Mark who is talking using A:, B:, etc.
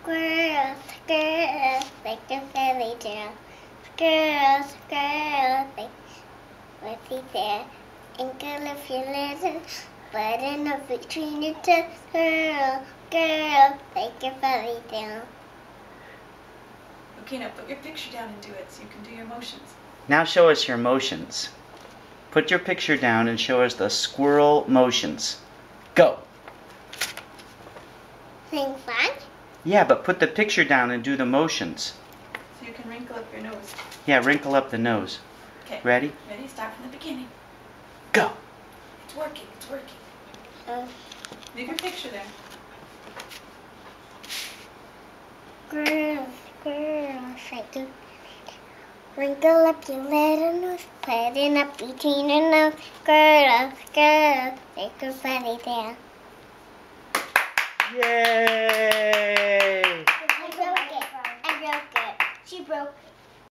A: Squirrel, squirrel, like a fairy tale. Squirrel, squirrel, like what's there? Inkle if you listen, button up between your toes. Squirrel, squirrel, like a fairy tale.
B: Okay, now put your picture down and do it so you can do your motions.
C: Now show us your motions. Put your picture down and show us the squirrel motions. Go.
A: Sing fun?
C: Yeah, but put the picture down and do the motions.
B: So you can wrinkle up your nose.
C: Yeah, wrinkle up the nose.
B: Okay.
C: Ready?
B: Ready? Start from the beginning.
C: Go.
B: It's working. It's working. Leave your picture there.
A: Squirrel, squirrel, like a wrinkle up your little nose, button up between your nose. Squirrel, squirrel, like a fairy tale.
C: Yay!
A: I broke it. She broke it.